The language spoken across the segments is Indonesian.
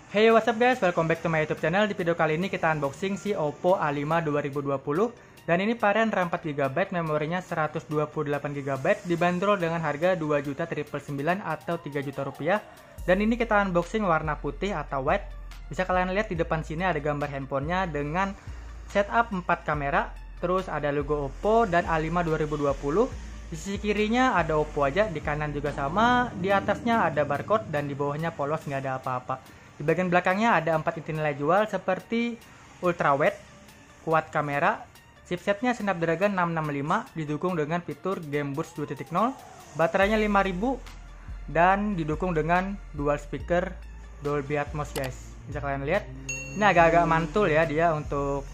Hey, what's up guys, welcome back to my YouTube channel. Di video kali ini kita unboxing si Oppo A5 2020. Dan ini varian RAM 4GB, memorinya 128GB, dibanderol dengan harga 2.999.000 atau 3 juta rupiah. Dan ini kita unboxing warna putih atau white. Bisa kalian lihat di depan sini ada gambar handphonenya dengan setup 4 kamera. Terus ada logo Oppo dan A5 2020. Di sisi kirinya ada Oppo aja, di kanan juga sama, di atasnya ada barcode dan di bawahnya polos, nggak ada apa-apa. Di bagian belakangnya ada 4 inti nilai jual seperti ultra wide, kuat kamera, chipsetnya Snapdragon 665, didukung dengan fitur Game Boost 2.0, baterainya 5000 dan didukung dengan dual speaker Dolby Atmos guys. Bisa kalian lihat, ini agak-agak mantul ya dia untuk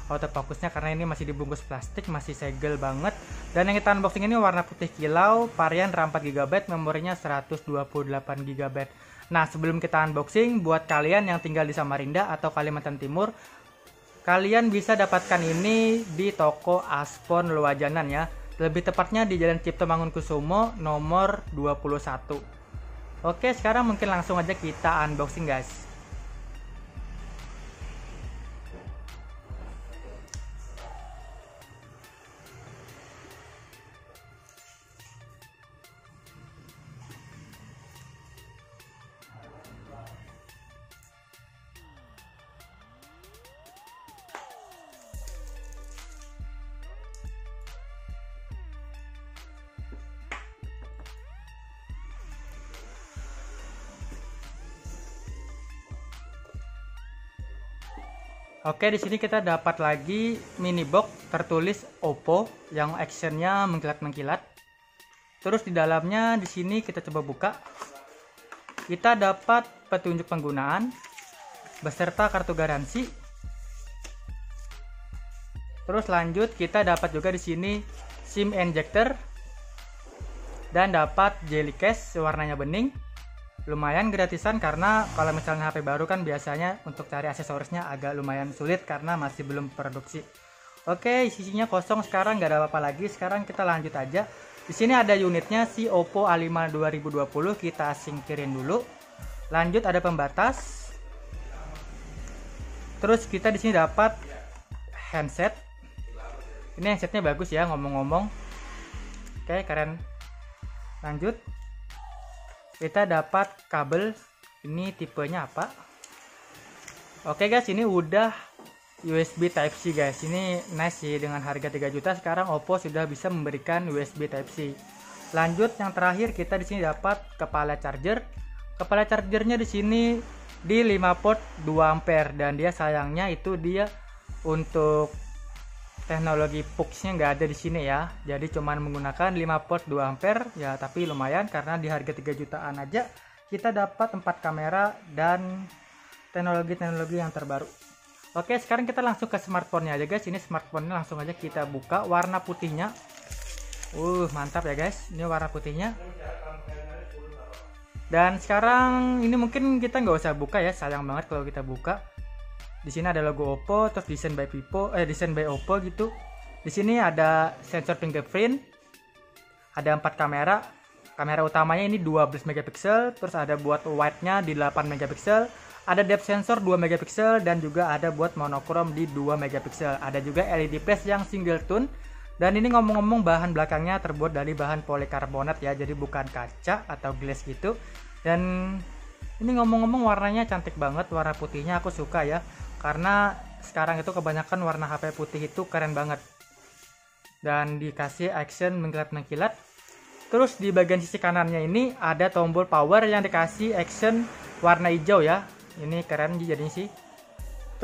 autofocusnya karena ini masih dibungkus plastik, masih segel banget. Dan yang kita unboxing ini warna putih kilau, varian RAM 4GB, memorinya 128GB. Nah, sebelum kita unboxing, buat kalian yang tinggal di Samarinda atau Kalimantan Timur, kalian bisa dapatkan ini di toko Aspon Luajanan ya. Lebih tepatnya di Jalan Cipto Mangunkusumo nomor 21. Oke, sekarang mungkin langsung aja kita unboxing guys. Oke, di sini kita dapat lagi mini box tertulis Oppo yang actionnya mengkilat-mengkilat. Terus di dalamnya di sini kita coba buka. Kita dapat petunjuk penggunaan beserta kartu garansi. Terus lanjut kita dapat juga di sini SIM injector dan dapat jelly case warnanya bening. Lumayan gratisan karena kalau misalnya HP baru kan biasanya untuk cari aksesorisnya agak lumayan sulit karena masih belum produksi. Oke, sisinya kosong sekarang, nggak ada apa-apa lagi. Sekarang kita lanjut aja. Di sini ada unitnya si Oppo A5 2020, kita singkirin dulu. Lanjut ada pembatas. Terus kita di sini dapat handset. Ini handsetnya bagus ya ngomong-ngomong. Oke, keren. Lanjut. Kita dapat kabel, ini tipenya apa? Oke guys, ini udah USB Type C guys. Ini nice sih, dengan harga 3 juta sekarang Oppo sudah bisa memberikan USB Type C. Lanjut yang terakhir kita di sini dapat kepala charger. Kepala chargernya di sini di 5 port 2 ampere dan dia sayangnya itu dia untuk teknologi PUX-nya nggak ada di sini ya. Jadi cuman menggunakan 5 port 2 ampere ya, tapi lumayan karena di harga 3 jutaan aja kita dapat 4 kamera dan teknologi-teknologi yang terbaru. Oke, sekarang kita langsung ke smartphone-nya aja guys. Ini smartphone-nya langsung aja kita buka, warna putihnya. Mantap ya guys. Ini warna putihnya. Dan sekarang ini mungkin kita nggak usah buka ya, sayang banget kalau kita buka. Di sini ada logo Oppo, terus desain by Oppo gitu. Di sini ada sensor fingerprint, ada 4 kamera. Kamera utamanya ini 12 megapiksel, terus ada buat wide-nya di 8 megapiksel, ada depth sensor 2 megapiksel dan juga ada buat monokrom di 2 megapiksel. Ada juga LED flash yang single tone. Dan ini ngomong-ngomong bahan belakangnya terbuat dari bahan polikarbonat ya, jadi bukan kaca atau glass gitu. Dan ini ngomong-ngomong warnanya cantik banget, warna putihnya aku suka ya. Karena sekarang itu kebanyakan warna HP putih itu keren banget. Dan dikasih action mengkilat-mengkilat. Terus di bagian sisi kanannya ini ada tombol power yang dikasih action warna hijau ya. Ini keren jadinya sih.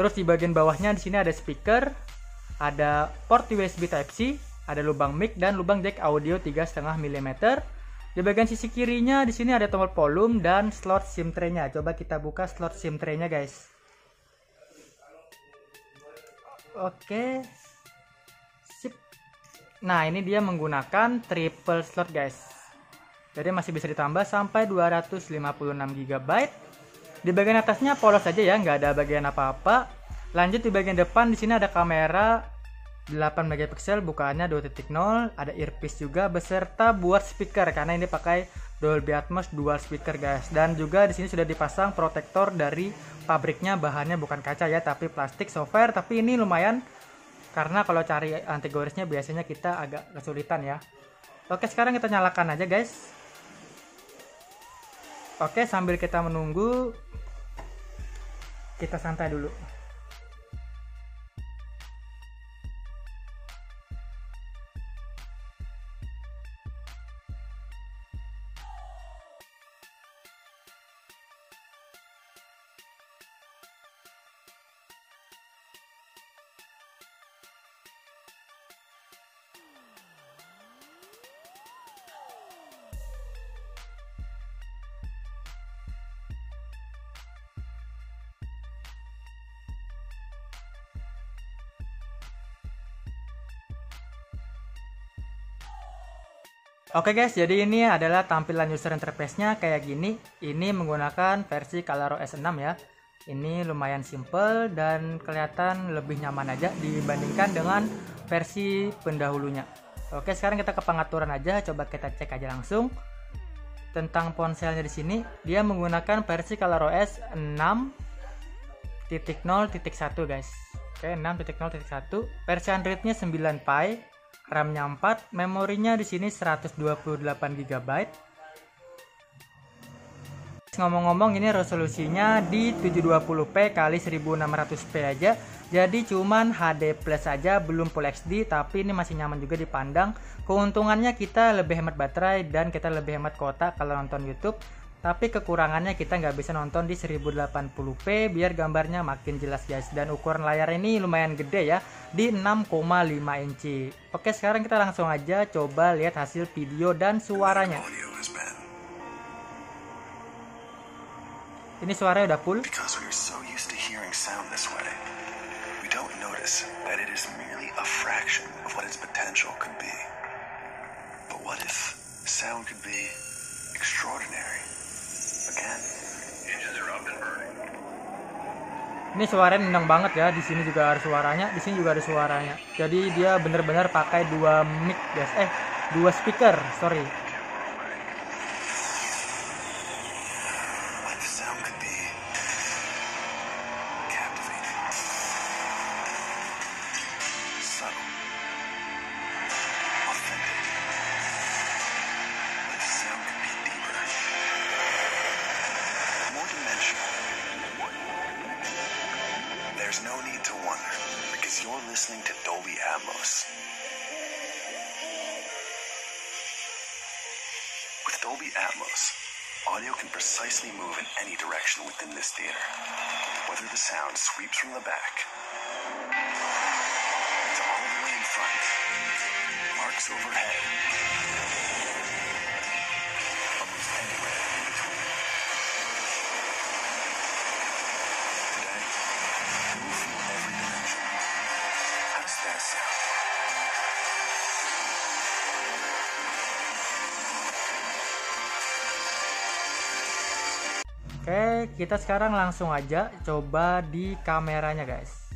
Terus di bagian bawahnya di sini ada speaker, ada port USB Type C, ada lubang mic dan lubang jack audio 3,5 mm. Di bagian sisi kirinya di sini ada tombol volume dan slot SIM tray-nya. Coba kita buka slot SIM tray-nya guys. Oke, sip. Nah, ini dia menggunakan triple slot guys. Jadi masih bisa ditambah sampai 256GB. Di bagian atasnya polos aja ya, nggak ada bagian apa-apa. Lanjut di bagian depan di sini ada kamera 8 megapiksel, bukaannya 2.0, ada earpiece juga beserta buat speaker karena ini pakai Dolby Atmos dual speaker guys. Dan juga di sini sudah dipasang protektor dari pabriknya bahannya bukan kaca ya, tapi plastik software. Tapi ini lumayan, karena kalau cari antigorisnya biasanya kita agak kesulitan ya. Oke, sekarang kita nyalakan aja guys. Oke, sambil kita menunggu, kita santai dulu. Oke guys, jadi ini adalah tampilan user interface-nya kayak gini. Ini menggunakan versi ColorOS 6 ya. Ini lumayan simple dan kelihatan lebih nyaman aja dibandingkan dengan versi pendahulunya. Oke, sekarang kita ke pengaturan aja, coba kita cek aja langsung. Tentang ponselnya di sini, dia menggunakan versi ColorOS 6.0.1 guys. Oke, 6.0.1. Versi Android-nya 9 Pie. RAM-nya 4, memorinya di sini 128 GB. Ngomong-ngomong, ini resolusinya di 720p x 1600p aja. Jadi cuman HD plus aja, belum Full HD, tapi ini masih nyaman juga dipandang. Keuntungannya kita lebih hemat baterai dan kita lebih hemat kuota kalau nonton YouTube. Tapi kekurangannya kita nggak bisa nonton di 1080p biar gambarnya makin jelas guys. Dan ukuran layar ini lumayan gede ya, di 6,5 inci. Oke, sekarang kita langsung aja coba lihat hasil video dan suaranya. Ini suaranya udah full. Ini suaranya nendang banget ya. Di sini juga ada suaranya, di sini juga ada suaranya. Jadi dia bener-bener pakai dua mic guys, dua speaker, sorry. There's no need to wonder, because you're listening to Dolby Atmos. With Dolby Atmos, audio can precisely move in any direction within this theater, whether the sound sweeps from the back, to all the way in front, arcs overhead, almost anywhere in between. Today, you'll feel every dimension. How does that sound? Oke, kita sekarang langsung aja coba di kameranya guys.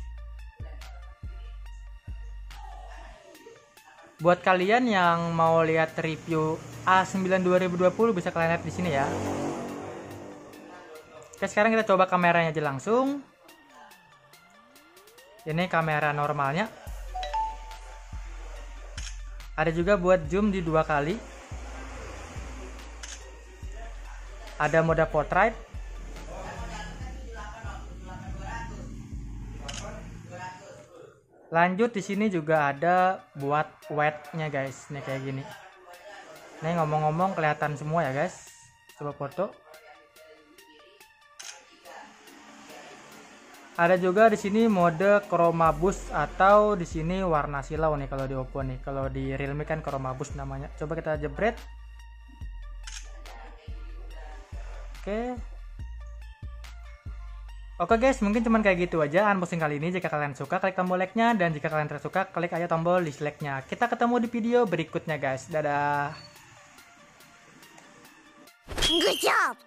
Buat kalian yang mau lihat review A9 2020 bisa kalian lihat di sini ya. Oke, sekarang kita coba kameranya aja langsung. Ini kamera normalnya. Ada juga buat zoom di 2 kali. Ada mode portrait. Lanjut di sini juga ada buat wide-nya guys. Nih kayak gini. Nih ngomong-ngomong kelihatan semua ya guys. Coba foto. Ada juga di sini mode chroma boost atau di sini warna silau nih kalau di Oppo nih. Kalau di Realme kan chroma boost namanya. Coba kita jebret. Oke guys, mungkin cuman kayak gitu aja unboxing kali ini. Jika kalian suka, klik tombol like-nya, dan jika kalian tidak suka, klik aja tombol dislike-nya. Kita ketemu di video berikutnya guys. Dadah. Good job.